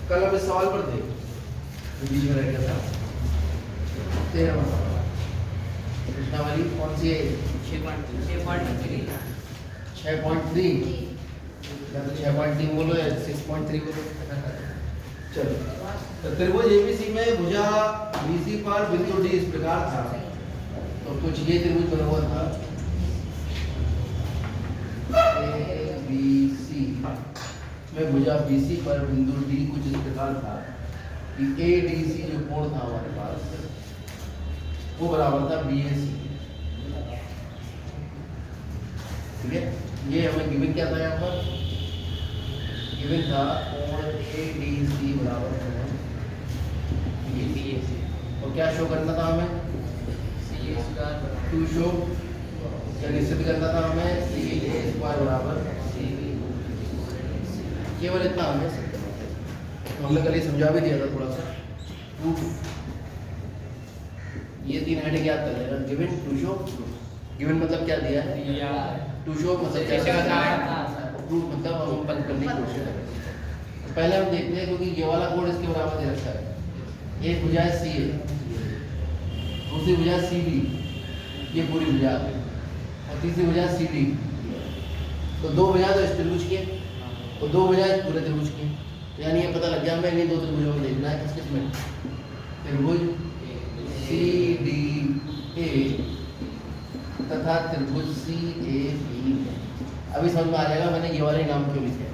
कल हम इस सवाल पर थे, बीच में रह गया था 13वां सवाल। कृष्णावली कौन सी है? 6.3 या तो 6.3 बोलो या 6.3 बोलो। चलो, तो त्रिभुज एबीसी में भुजा बीसी पर बिंदु डी इस प्रकार था। तो कुछ ये त्रिभुज बना हुआ था एबीसी में भुजा बीसी पर बिंदु डी कुछ इस प्रकार था कि एडीसी जो कोण था हमारे पास वो बराबर था बीएसी। ठीक है, ये हमें गिवन क्या था यहाँ पर? गिवन था कोण एडीसी बराबर कोण बीएसी। और क्या शो करना था हमें? टू शो क्या निश्चित करना था हमें? सी ए स्क्वायर बराबर केवल इतना हमें तो हमने कल ये समझा भी दिया था थोड़ा सा। टू ये तीन हेडिंग याद कर लेना। गिवन, टू शो, गिवन मतलब क्या दिया है, टू शो मतलब क्या, प्रूफ मतलब हम बंद करने की कोशिश कर रहे हैं। तो पहले हम देखते हैं, क्योंकि ये वाला कोण इसके बराबर दे रखा है। एक भुजा है सी ए, दूसरी भुजा सी बी, ये पूरी भुजा और तीसरी भुजा सी डी। तो दो भुजा तो इस त्रिभुज के और दो भुजा इस पूरे त्रिभुज के, यानी ये पता लग गया हमें इन्हीं दो त्रिभुजों को देखना है। किस में? त्रिभुज सी डी ए तथा त्रिभुज सी ए बी। अभी समझ में आ जाएगा मैंने ये वाले नाम क्यों लिखे।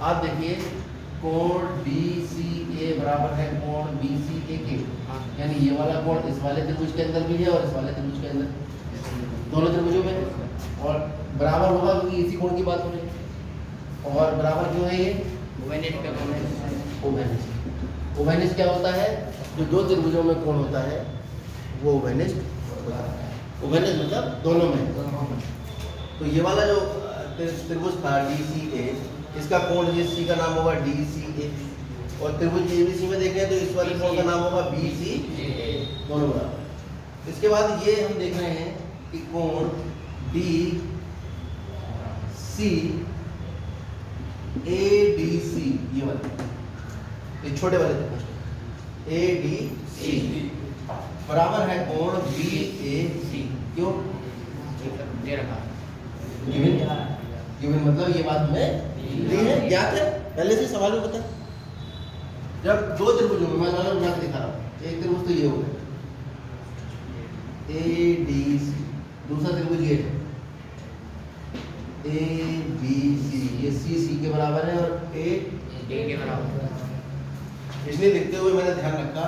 आप देखिए, कोण डी सी ए बराबर है कोण बी सी ए के, यानी ये वाला कोण इस वाले त्रिभुज के अंदर भी है और इस वाले त्रिभुज के अंदर, दोनों त्रिभुजों में। और बराबर होगा क्योंकि इसी कोण की बात हो रही है। और बराबर क्यों है ये? ओवेनिस्ट का कोण है। ओवेनिस्ट, ओवेनिस्ट क्या होता है? जो दो त्रिभुजों में कोण होता है वो ओवेनिस्ट होता है। ओवेनिस्ट मतलब दोनों में। तो ये वाला जो त्रिभुज था डी सी ए, इसका कोण जिस सी का नाम होगा डी सी ए, और त्रिभुज एबीसी में देखें तो इस वाले कोण का नाम होगा बी सी ए, दोनों बराबर। इसके बाद ये हम देख रहे हैं कि कोण D C A D C, ये वाले, ये छोटे वाले त्रिभुज ए डी सी बराबर है कोण बी ए सी। क्यों दे रखा? गिवन, गिवन मतलब ये बात हमें दी है, ज्ञात है पहले से सवाल में पता। जब दो त्रिभुजों में मैं बना के दिखा रहा हूँ, एक त्रिभुज तो ये हो गया ए डी सी, दूसरा त्रिभुज ये है ए बी सी, ये सी सी के बराबर है और ए के बराबर है। इसलिए लिखते हुए मैंने ध्यान रखा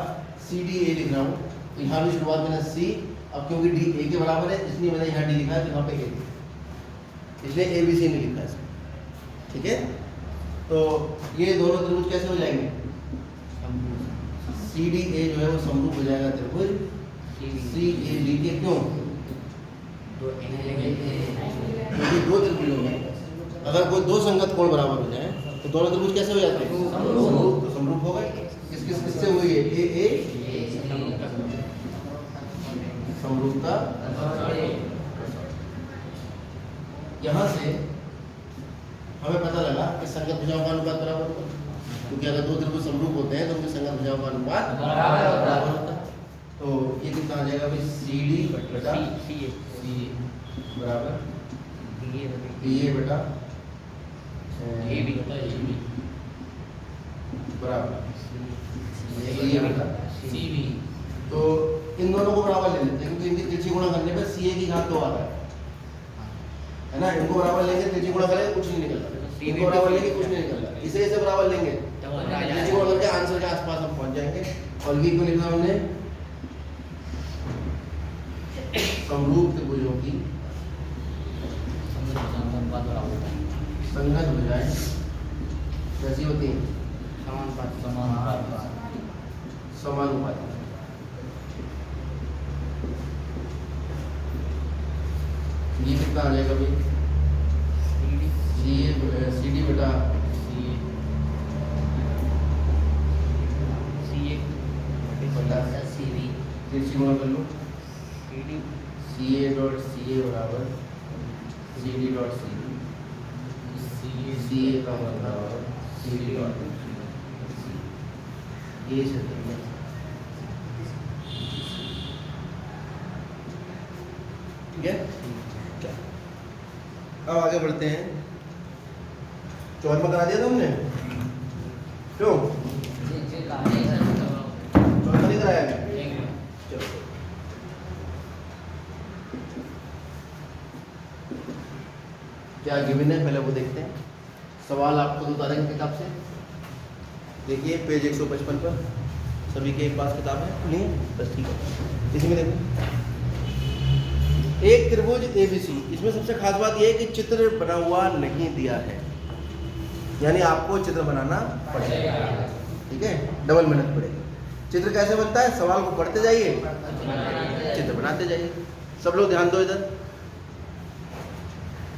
सी डी ए लिख रहा हूँ। तो यहाँ भी शुरुआत में सी, अब क्योंकि डी ए के बराबर है इसलिए मैंने यहाँ डी लिखा है, तो यहाँ पे ए, इसलिए ए बी सी नहीं लिखा है। ठीक है, तो ये दोनों त्रिभुज कैसे हो जाएंगे? सी डी ए जो है वो समरूप हो जाएगा त्रिभुज सी ए डी के। क्यों? क्योंकि दो त्रिभुजों में अगर कोई दो संगत कोण बराबर हो जाए तो दोनों त्रिभुज कैसे हो जाते हैं? समरूप। तो समरूप हो गए। किससे हुई है? ए ए समरूपता। यहाँ से हमें पता लगा कि संगत भुजाओं का अनुपात बराबर होगा, क्योंकि अगर दो त्रिभुज समरूप होते हैं तो उनके संगत भुजाओं का अनुपात बराबर होता है। तो ये कितना आ जाएगा भाई? सी डी बटा सी बराबर डी ए बटा ए बी बराबर ए बटा सी बी। तो इन दोनों को बराबर ले लेते हैं, क्योंकि इनकी तिरछी गुणा करने पर सी ए की घात 2 आता है ना। इनको बराबर लेंगे, तिरछी गुणा करेंगे कुछ नहीं निकलता, इनको बराबर लेंगे कुछ नहीं निकलता, इसे बराबर लेंगे तिरछी गुणा करके आंसर के आसपास हम पहुंच जाएंगे। और ये क्यों लिखा हमने? समरूप त्रिभुजों की संगत भुजाएं कैसी होती हैं? समानुपाती। ये कितना आ जाएगा भाई? सी डी बटा सी बी, तिरछी गुणा कर लो सी ए डॉट सी ए बराबर C D dot C B, C A का मतलब सी डी डॉट ये क्षेत्र में। ठीक है, अब आगे बढ़ते हैं। चौरमा करा दिया तुमने? क्यों चौरमा नहीं कराया? चलो क्या गिवन है पहले वो देखते हैं। सवाल आपको बता देंगे किताब से। देखिए पेज 155 पर, सभी के पास किताब है? नहीं बस ठीक है, इसमें देखो एक त्रिभुज ABC। इसमें सबसे खास बात यह है कि चित्र बना हुआ नहीं दिया है, यानी आपको चित्र बनाना पड़ेगा। ठीक है, डबल मेहनत पड़ेगी। चित्र कैसे बनता है? सवाल को पढ़ते जाइए, चित्र बनाते जाइए। सब लोग ध्यान दो इधर।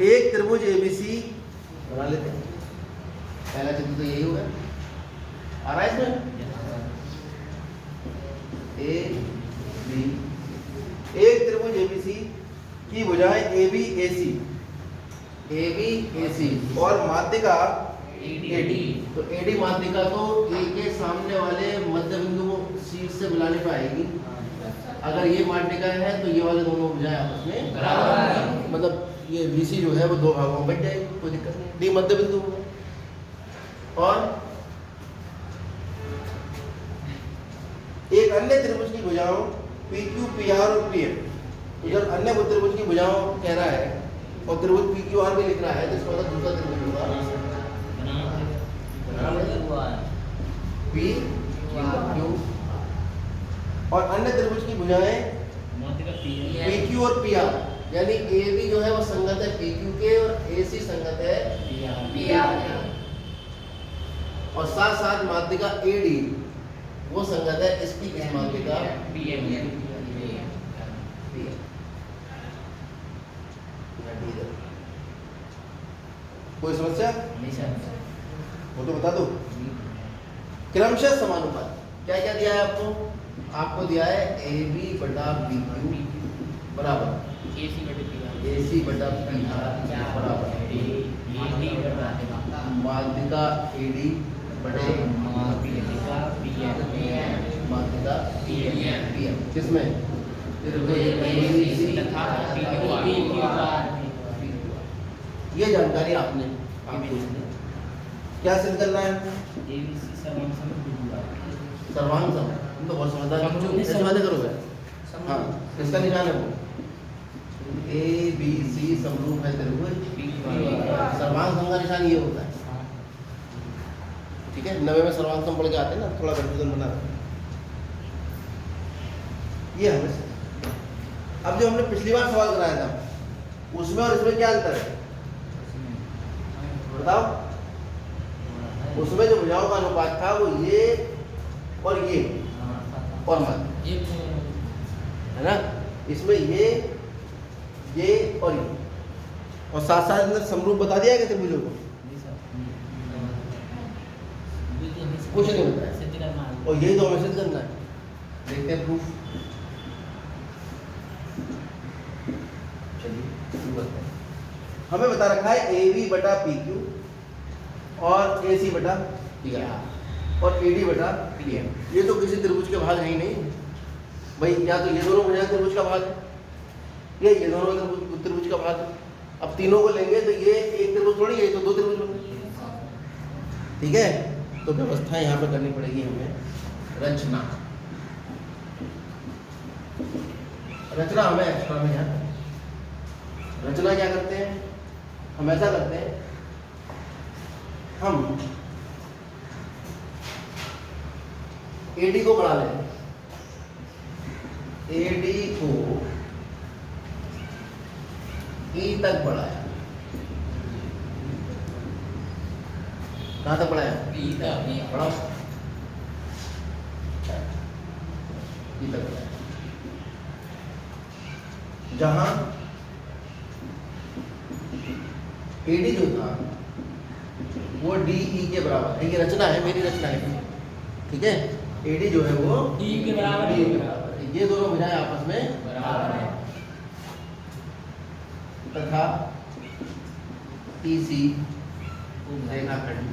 एक त्रिभुज ABC बना लेते हैं। पहला चित्र तो यही होगा, आ रहा है इसमें AB। एक त्रिभुज ABC की भुजाएं AB AC और माध्यिका AD। तो AD माध्यिका तो A के सामने वाले मध्य बिंदु को शीर्ष से मिलाने पे आएगी। अगर ये माध्यिका है तो ये वाले दोनों भुजाएं आपस में बराबर, मतलब ये BC जो है वो दो भागों में बट जाएगी, कोई दिक्कत नहीं। D मध्य बिंदु होगा। और एक अन्य त्रिभुज की भुजाओं PQ PR और PM। इधर अन्य त्रिभुज की भुजाओं कह रहा है और त्रिभुज PQR भी लिख रहा है, तो इसका मतलब दूसरा त्रिभुज होगा PQ। और अन्य त्रिभुज की भुजाएं PQ और PR, यानी AB जो है वो संगत है PQ के और AC संगत है PR। और साथ साथ माध्यिका AD वो संगत है इसकी इस माध्यिका PM। कोई समस्या नहीं सर? वो तो बता दो। क्रमशः समानुपात क्या क्या दिया है आपको? आपको दिया है AB बटा PQ बराबर AC बटा PR बराबर माध्यिका AD बटे माध्यिका PM। किसमें? ये जानकारी आपने क्या सिद्ध करना है? सर्वांग सम। तुम तो बहुत समझदार ऐसे बातें करोगे। हाँ, इसका निशान है वो ABC समरूप है त्रिभुज। सर्वांग सम का निशान ये होता है। ठीक है, 90 में सर्वांग सम पढ़ के आते हैं ना, थोड़ा कंफ्यूजन बना। ये हमें अब जो हमने पिछली बार सवाल कराया था उसमें और इसमें क्या अंतर है बताओ? उसमें जो भुजाओं का अनुपात था वो ये और ये और मध्य है ना, इसमें ये और ये और साथ साथ अंदर समरूप बता दिया गया त्रिभुजों को? कुछ नहीं बताया, और यही तो हमें सिद्ध करना है। देखते हैं प्रूफ। चलिए शुरू करते हैं। हमें बता रखा है AB बटा PQ और AC बटा PR और AD बटा PM। ये तो किसी त्रिभुज के भाग है ही नहीं भाई, या तो ये दोनों भुजाएं त्रिभुज का भाग है या ये दोनों त्रिभुज का भाग है। अब तीनों को लेंगे तो ये एक त्रिभुज थोड़ी है, तो दो त्रिभुज बन गए। ठीक है, तो व्यवस्था यहाँ पर करनी पड़ेगी हमें। रचना हमें एक्स्ट्रा में यहाँ रचना क्या करते हैं? हम ऐसा करते हैं, हम AD को बढ़ा लें। AD को E तक बढ़ाया। कहाँ तक बढ़ाया? E तक बढ़ाओ, E तक बढ़ाया। जहां AD जो था वो DE के बराबर है। ये रचना है, मेरी रचना है। ठीक है, AD जो है वो DE के बराबर है। ये दोनों भुजाएं आपस में बराबर है तथा EC रेखाखंड।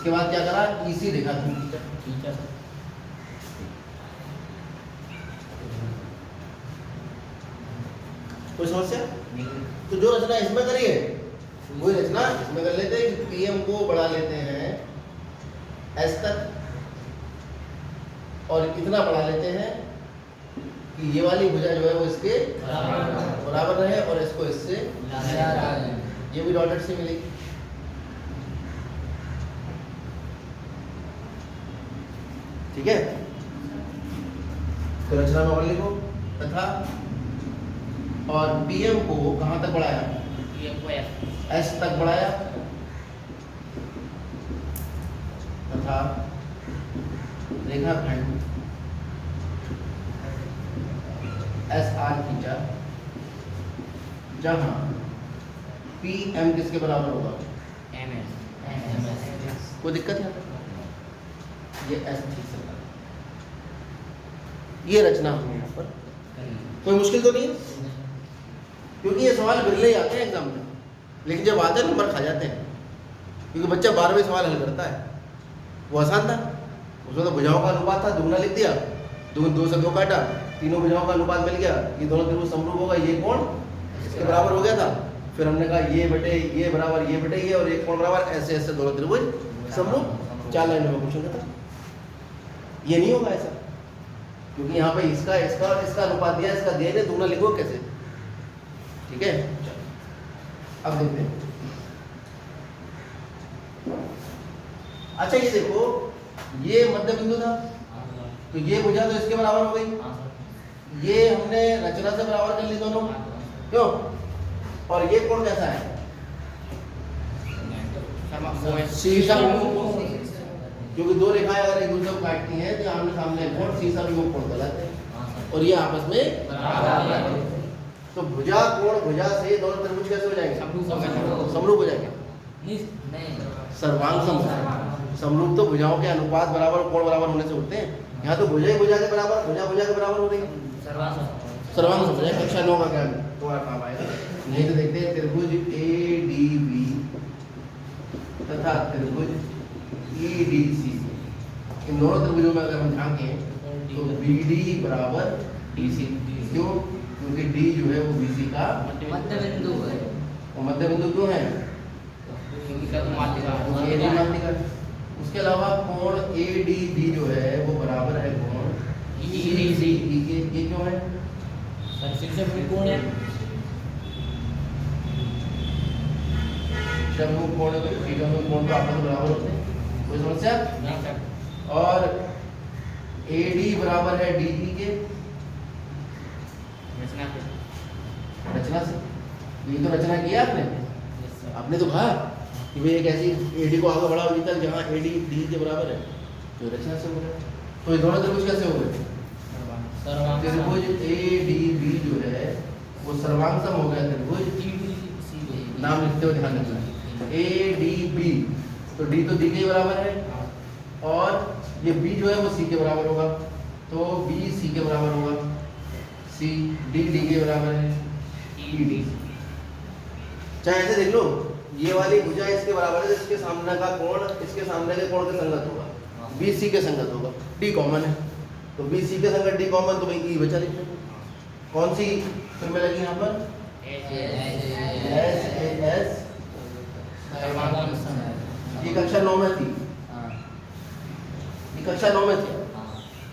इसके बाद क्या करा, EC देखा था। कोई समस्या? तो जो रचना इसमें करी है वही रचना इसमें कर लेते हैं कि PM को बढ़ा लेते हैं S तक और इतना बढ़ा लेते हैं कि ये वाली भुजा जो है वो इसके बराबर रहे और इसको इससे ये भी डॉटेड से मिलेगी। ठीक है, तो रचना में और लिखो तथा और PM को कहां तक बढ़ाया, S तक बढ़ाया तथा रेखाखंड SR खींचा जहां PM किसके बराबर होगा, कोई दिक्कत है? ये S ठीक से ये रचना हमने यहाँ पर, कोई मुश्किल तो नहीं है, क्योंकि ये सवाल बिरले ही आते हैं एग्जाम में, लेकिन जब आते हैं नंबर खा जाते हैं, क्योंकि बच्चा 12वें सवाल हल करता है। वो आसान था, उसमें तो भुजाओं का अनुपात था, दुगना लिख दिया, दो से 2 काटा, तीनों भुजाओं का अनुपात मिल गया, ये दोनों त्रिभुज समरूप होगा, ये कोण इसके बराबर हो गया था। फिर हमने कहा ये बटे ये बराबर ये बटे ये और एक कोण बराबर, ऐसे ऐसे दोनों त्रिभुज समरूप। 4 लाइनों में क्वेश्चन था। ये नहीं होगा ऐसा, क्योंकि यहाँ पे इसका इसका और इसका अनुपात दिया, इसका दिया नहीं, दुगना लिखो कैसे? ठीक है, अब देखते हैं। अच्छा ये देखो, ये मध्य बिंदु था, तो ये भुजा तो इसके बराबर हो गई, ये हमने रचना से बराबर कर ली दोनों, क्यों? और ये कोण कैसा है, शीर्षा विमुख, क्योंकि दो रेखाएं अगर एक दूसरे को काटती हैं तो आमने सामने कोण शीर्षा विमुख कोण कहलाते हैं, और ये आपस में बराबर है। तो भुजा कोण भुजा से दोनों त्रिभुज कैसे हो जाएंगे, समरूप हो जाएंगे, सर्वांग समरूप। समरूप तो भुजाओं के अनुपात बराबर कोण बराबर होने से होते हैं, यहाँ तो भुजा ही भुजा के बराबर, भुजा भुजा के बराबर हो रही है, सर्वांग समरूप। कक्षा 9 का ज्ञान तुम्हारा काम आएगा। नहीं तो देखते हैं त्रिभुज ADB तथा त्रिभुज EDC, इन दोनों त्रिभुजों में अगर हम झांकें तो BD बराबर DC, क्यों? क्योंकि D जो है वो BC का मध्य बिंदु है, और मध्य बिंदु क्यों है, उसके अलावा कोण ADB जो है वो बराबर है कोण EDC के। ये क्यों है, कोण है शंभु कोण, तो कोण तो आपस में बराबर होते हैं, कोई समस्या? और AD बराबर है DE के, रचना से। ये तो रचना किया आपने तो कहा कि भाई एक ऐसी AD को आगे बढ़ाओ अभी तक जहाँ AD DE के बराबर है, तो रचना से हो गया। तो ये दोनों त्रिभुज कैसे हो गए, त्रिभुज ADB जो है वो सर्वांग सम हो गया त्रिभुज, नाम लिखते हुए ध्यान रखना, ADB, तो D तो D के बराबर है, और ये B जो है वो C के बराबर होगा, तो B C के बराबर होगा, C D D के बराबर है, ED। चाहे ऐसे देख लो, ये वाली भुजा इसके बराबर है, इसके सामने का कोण इसके सामने के कोण के संगत होगा, BC के संगत होगा, D कॉमन है, तो BC के संगत D कॉमन, तो भाई E बचा लिखते हैं। कौन सी फिर में लगी यहाँ पर, SAS। ये कक्षा 9 में थी, ये कक्षा 9 में थी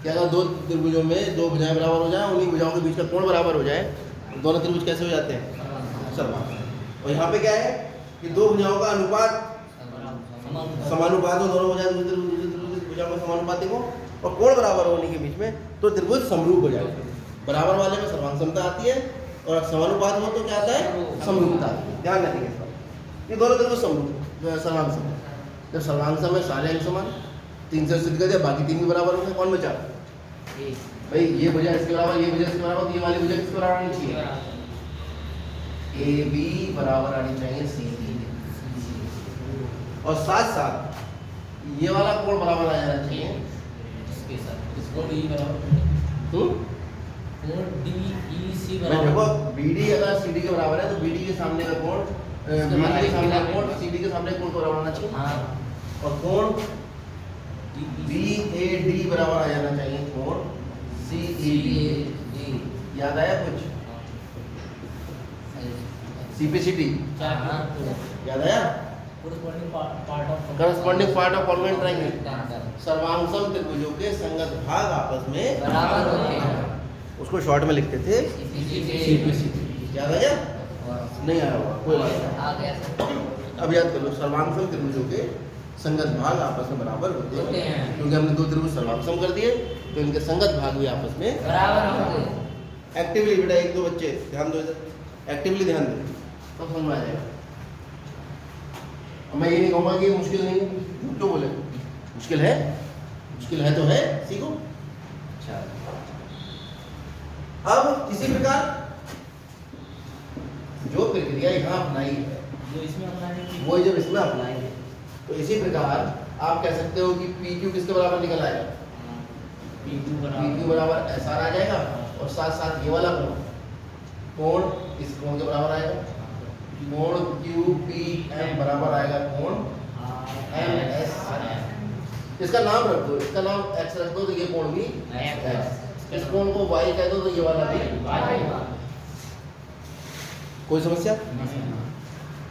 कि अगर दो त्रिभुजों में दो भुजाएं बराबर हो जाए, उन्हीं भुजाओं के बीच का कोण बराबर हो जाए, तो दोनों त्रिभुज कैसे हो जाते हैं, सर्वांग। और यहाँ पे क्या है कि दो भुजाओं का अनुपात समानुपात हो, दोनों भुजाएं दूसरी भुजाओं का समानुपात देखो, और कोण बराबर होने के बीच में तो त्रिभुज समरूप हो जाएगा। बराबर वाले में सर्वांग समता आती है, और समानुपात हो तो क्या आता है, समरूपता। ध्यान रखिए, ये दोनों त्रिभुज समरूप सर्वांग सम। जब सर्वांग सम है सारे अंक समान, 3 से सिद्ध कर दिया, बाकी 3 भी बराबर होंगे, कौन बचा भाई, ये भुजा इसके बराबर, ये भुजा इसके बराबर, तो ये वाली भुजा किसके बराबर आनी चाहिए, AB बराबर आनी चाहिए CD, और साथ साथ ये वाला कोण बराबर आ जाना चाहिए इसके साथ, इसको D बराबर, DEC बराबर। देखो BD अगर CD के बराबर है तो BD के सामने का कोण, BD के सामने का कोण CD के सामने कोण बराबर होना चाहिए। और कोण BAD बराबर आ जाना चाहिए कोण CED। याद आया कुछ? CPCD याद आया? Corresponding part of congruent triangle, सर्वांगसम त्रिभुजों के संगत भाग आपस में बराबर होते हैं, उसको शॉर्ट में लिखते थे CPCD। याद आया? नहीं आया होगा, कोई बात नहीं। आ गया सर। अब याद कर लो, सर्वांगसम त्रिभुजों के संगत भाग आपस में बराबर होते हैं, क्योंकि हमने दो त्रिभुज सर्वांगसम कर दिए तो इनके संगत भाग भी आपस में बराबर होंगे। एक्टिवली बेटा, एक दो बच्चे ध्यान दो इधर, एक्टिवली ध्यान दो, सब समझ में आ जाएगा। अब मैं ये नहीं कहूँगा कि ये मुश्किल नहीं है, क्यों बोले मुश्किल है? मुश्किल है तो है, सीखो। अच्छा, अब इसी प्रकार जो प्रक्रिया यहाँ अपनाई है जो इसमें अपनाएंगे वो जब इसमें अपनाएंगे तो इसी प्रकार आप कह सकते हो कि PQ किसके बराबर निकल आएगा? PQ PQ बराबर SR आ जाएगा, और साथ साथ ये वाला कोण इस कोण के बराबर आएगा, कोण QPM बराबर आएगा कोण MS। इसका नाम रख दो, इसका नाम X रख दो तो ये कोण भी X, इस कोण को Y कह दो तो ये वाला भी Y। कोई समस्या?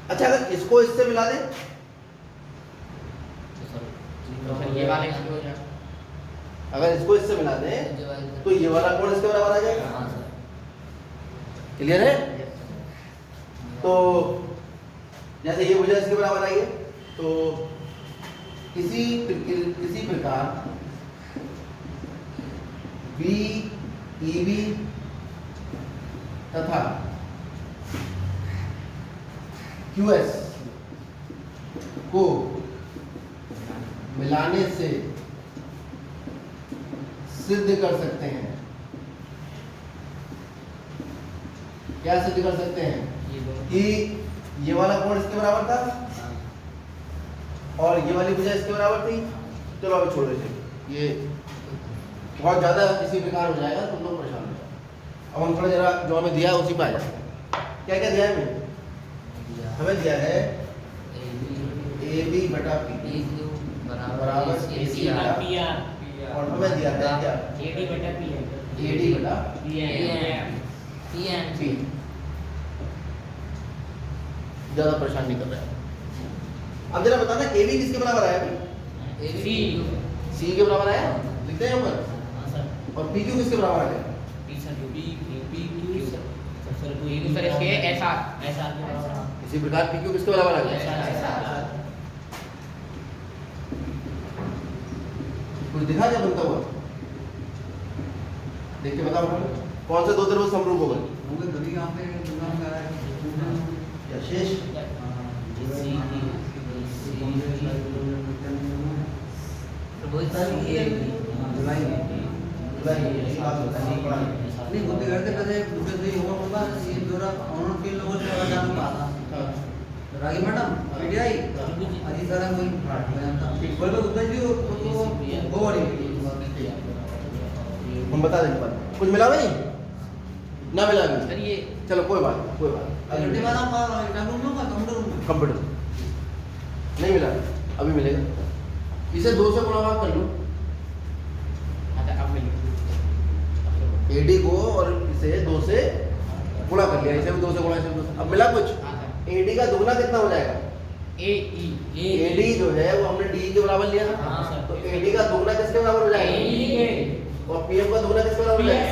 अच्छा, अगर इसको इससे मिला दे ये वाले हो जाए, अगर इसको इससे मिला दे तो ये वाला कोण इसके बराबर आ जाएगा। हाँ सर। क्लियर है? तो जैसे ये भुजा इसके बराबर आई है, तो इसी प्रकार BEB तथा QS को मिलाने से सिद्ध कर सकते हैं। क्या सिद्ध कर सकते हैं? कि ये वाला कोण इसके बराबर था और ये वाली भुजा इसके बराबर थी। चलो अभी छोड़ देते, ये बहुत ज्यादा इसी प्रकार हो जाएगा, तुम लोग परेशान हो जाओ। अब हम थोड़ा जरा जो हमें दिया है उसी पे आ जाते हैं। क्या क्या दिया है हमें दिया है AB बटा P बराबर AC बटा PR, और हमें दिया है क्या? AD बटा P। ज्यादा परेशान नहीं कर रहा है। अब जरा बताना AB किसके बराबर आया अभी? C के बराबर आया, लिखते हैं ऊपर। और PQ किसके बराबर आ गया? इसी प्रकार PQ किसके बराबर आ गया? कुछ दिखा क्या बनता हुआ? देख के बताओ कौन से दो त्रिभुज समरूप हो गए? या शेष? नहीं बुद्धि करते पहले दूसरे से होगा होगा ये दोरा ऑनर के लोगों से पता जान पाता रागी मैडम पीडीआई अजी सारा कोई जानता बोल तो गुप्ता जी वो बड़ी हम बता देंगे बात। कुछ मिला नहीं ना मिला भी सर ये चलो कोई बात अगले बार हम कंप्यूटर नहीं मिला, अभी मिलेगा। इसे 2 से गुणा कर लो, अब मिल AD को, और इसे 2 से गुणा कर लिया, इसे भी 2 से गुणा, इसे भी 2 से। अब मिला कुछ? AD का दुगना कितना हो जाएगा? AD जो है वो हमने D के बराबर लिया था, तो AD का दुगना किसके बराबर हो जाएगा? और PM का दुगना किसके बराबर हो जाएगा?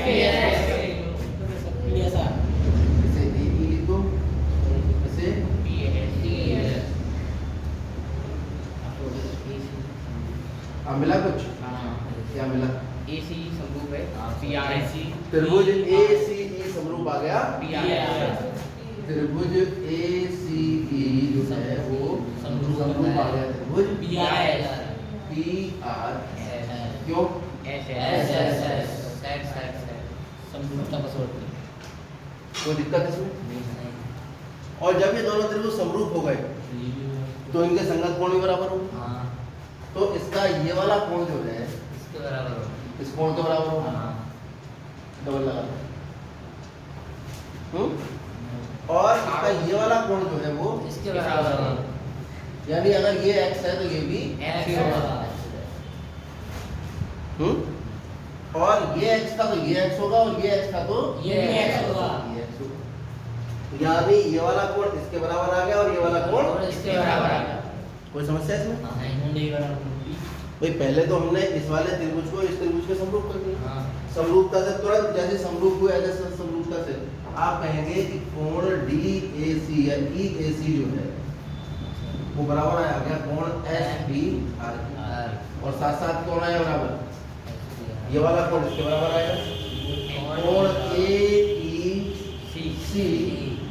इसे DE लिख दो, इसे मिला कुछ? क्या मिला? AC समरूप है PRC त्रिभुज ACE समरूप आ गया। त्रिभुज ACE जो है वो समरूप आ गया त्रिभुज PR। क्यों? कोई दिक्कत इसमें? और जब ये दोनों त्रिभुज समरूप हो गए तो इनके संगत कोण भी बराबर हो, तो इसका ये वाला कोण जो है इस कोण के बराबर हो। डबल लगा और इसका ये वाला कोण जो है वो इसके बराबर है। यानी अगर ये x है तो ये भी X होगा। और ये x का तो ये x होगा और ये x का तो ये भी X होगा। ये x होगा। यहाँ भी ये वाला कोण इसके बराबर आ गया और ये वाला कोण इसके बराबर आ गया। कोई समस्या है इसमें? नहीं बराबर। भाई पहले तो हमने इस वाले त्रिभुज को इस त्रिभुज के समरूप कर दिया। हाँ। समरूपता से तुरंत जैसे समरूप हुए ऐसे समरूपता से आप कहेंगे कि कोण DAC या EAC जो है वो बराबर आ गया कोण SBR और साथ साथ कौन आया बराबर ये वाला कोण इसके बराबर आएगा कोण AEC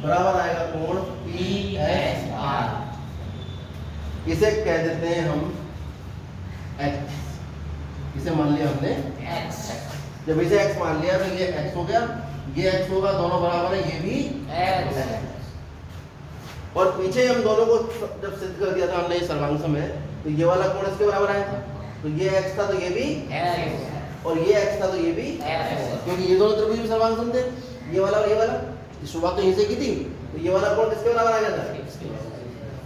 बराबर आएगा कोण PSR। इसे कह देते हैं हम x। इसे मान लिया हमने X। जब इसे x मान लिया तो ये x हो गया ये x होगा दोनों बराबर है ये भी X। और पीछे हम दोनों को जब सिद्ध कर दिया था हमने सर्वांग में तो ये वाला कोण इसके बराबर आया था तो ये x था तो ये भी X। और ये x था तो ये भी X। क्योंकि ये दोनों त्रिभुज भी सर्वांग थे ये वाला और ये वाला शुरुआत तो यहीं से की थी तो ये वाला कोण किसके बराबर आ गया था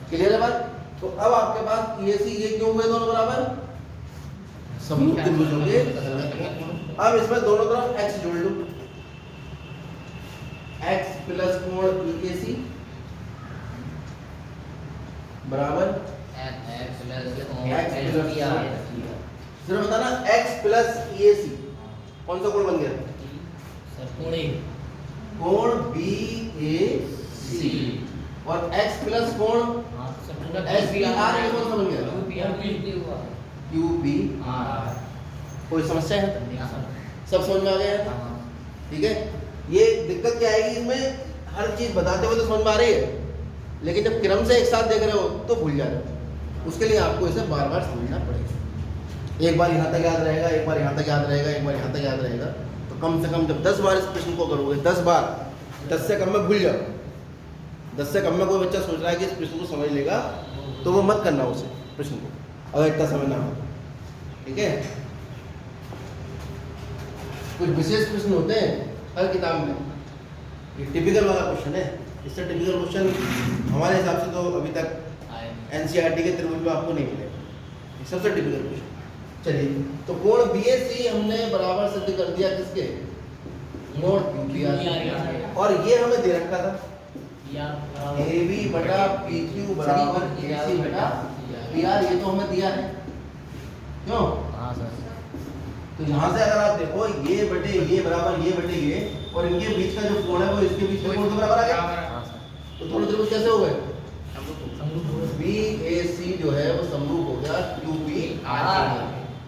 क्लियर है बात। तो अब आपके पास EAC ये क्यों हुए दोनों बराबर समरूप त्रिभुज होंगे। अब इसमें दोनों तरफ x जोड़ लो x प्लस कोण EAC बराबर X सिर्फ बताना x प्लस EAC कौन सा कोण बन गया कोण BAC और x प्लस कोण SBR ये कौन सा बन गया QBR। कोई समस्या है सब समझ में आ गया है ठीक है। ये दिक्कत क्या आएगी इसमें हर चीज बताते हुए तो समझ में आ रही है लेकिन जब क्रम से एक साथ देख रहे हो तो भूल जा रहे हो उसके लिए आपको इसे बार बार समझना पड़ेगा। एक बार यहाँ तक याद रहेगा एक बार यहाँ तक याद रहेगा एक बार यहाँ तक याद रहेगा तो कम से कम जब 10 बार इस प्रश्न को करोगे 10 बार 10 से कम में भूल जाओ 10 से कम में कोई बच्चा सोच रहा है कि इस प्रश्न को समझ लेगा तो वो मत करना उसे प्रश्न को अगर इतना समझना हो ठीक है। कुछ विशेष प्रश्न होते हैं हर किताब में ये टिपिकल वाला क्वेश्चन है इससे टिपिकल क्वेश्चन हमारे हिसाब से तो अभी तक NCERT के त्रिभुज में आपको नहीं मिलेगा सबसे टिपिकल क्वेश्चन। चलिए तो कोण BAC हमने बराबर सिद्ध कर दिया किसके कोण QBR और ये हमें दे रखा था AB बटा PQ बराबर AC बटा PR ये तो हमें दिया है क्यों तो यहाँ से अगर आप देखो ये बटे ये बराबर ये बटे ये और इनके बीच का जो कोण है वो इसके बीच में कोण के बराबर आ गया तो दोनों त्रिभुज कैसे हो गए BAC जो है वो समरूप हो गया QBR।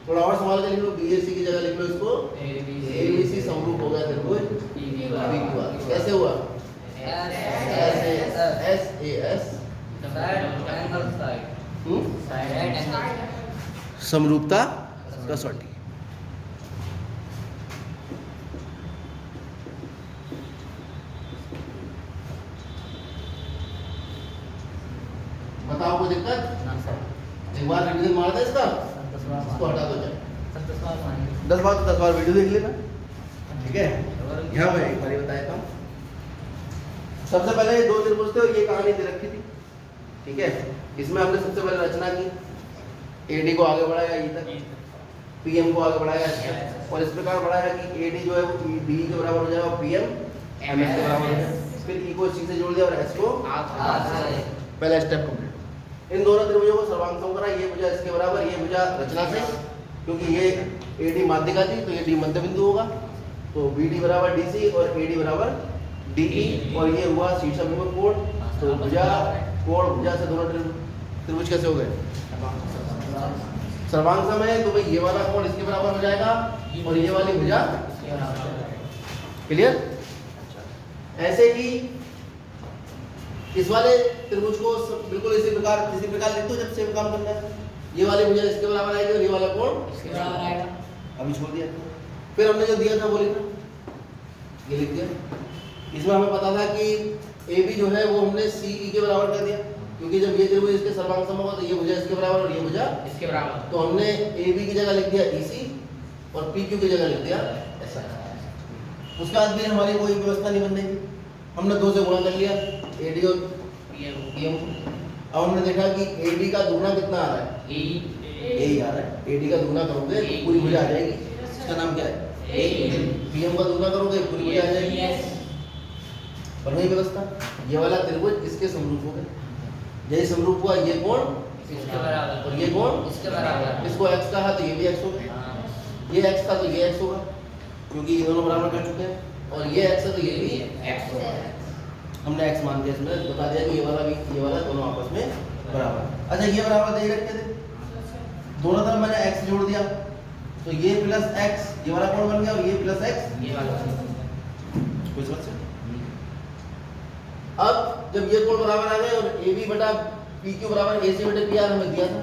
थोड़ा और संभाल के लिख लो BAC की जगह लिख लो इसको ABC समरूप हो गया त्रिभुज PQR। कैसे हुआ SAS समरूपता कसौटी। बताओ कोई दिक्कत एक बार रिवीजन मार दे इसका इसको हटा दो जाए 10 बार वीडियो देख लेना ठीक है। यहाँ मैं एक बार बताया था सबसे पहले ये दो त्रिभुज थे और ये कहानी दे रखी थी ठीक है। इसमें हमने सबसे पहले रचना की AD को आगे बढ़ाया ये तक PM को आगे बढ़ाया और इस प्रकार बढ़ाया कि AD जो है वो D के बराबर हो जाएगा और PM MS के बराबर हो जाएगा। फिर E को C से जोड़ दिया और S को पहला स्टेप कंप्लीट। इन दोनों त्रिभुजों को सर्वांग करा ये भुजा इसके बराबर ये भुजा रचना से क्योंकि ये AD माध्यिका थी तो ये D मध्य बिंदु होगा तो BD बराबर DC और AD बराबर DE और ये हुआ शीर्षाभिमुख कोण तो भुजा कोण भुजा से दोनों त्रिभुज कैसे हो गए सर्वांग समय तो भाई ये वाला कोण इसके बराबर हो जाएगा और ये वाली भुजा क्लियर। ऐसे ही इस वाले त्रिभुज को बिल्कुल इसी प्रकार लिख दो जब सेम काम करना है ये वाली भुजा इसके बराबर आएगी और ये वाला कोण इसके बराबर आएगा। अभी छोड़ दिया फिर हमने जो दिया था वो लिखा ये लिख दिया। इसमें हमें पता था कि AB जो है वो हमने CE के बराबर कर दिया क्योंकि जब ये त्रिभुज इसके सर्वांग सम होगा तो ये भुजा इसके बराबर और ये भुजा इसके बराबर तो हमने AB की जगह लिख दिया EC और PQ की जगह लिख दिया SR। उसके बाद भी हमारी कोई व्यवस्था नहीं बनने की हमने 2 से गुणा कर लिया AD और PM अब हमने देखा कि AD का दुगना कितना आ रहा है, A ही आ रहा है। AD का दुगना करोगे तो पूरी भुजा आ जाएगी, इसका नाम क्या है, PM का दुगना करोगे पूरी भुजा आ जाएगी। पर वही व्यवस्था, ये वाला त्रिभुज इसके समरूप हो गए, यही समरूप हुआ, ये कोण इसके बराबर और ये कोण इसके बराबर। इसको x कहा तो ये भी x होगा, हाँ। ये x का तो ये x होगा, क्योंकि ये दोनों बराबर कर चुके हैं, और ये x है तो ये भी X होगा। हमने x मान दिया, इसमें बता दिया कि ये वाला भी ये वाला दोनों आपस में बराबर। अच्छा ये बराबर दे रखे थे, दोनों तरफ मैंने x जोड़ दिया तो ये प्लस x, ये वाला कोण बन गया, और ये प्लस x, ये वाला कोई समस्या? अब जब ये कोण बराबर आ गए और AB बटा PQ बराबर AC बटे PR हमें दिया था,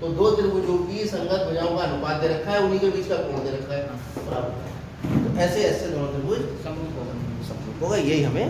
तो दो त्रिभुजों की संगत भुजाओं का अनुपात दे रखा है, उन्हीं के बीच का कोण दे रखा है बराबर। तो ऐसे ऐसे दोनों त्रिभुज समरूप होगा। समरूप होगा, यही हमें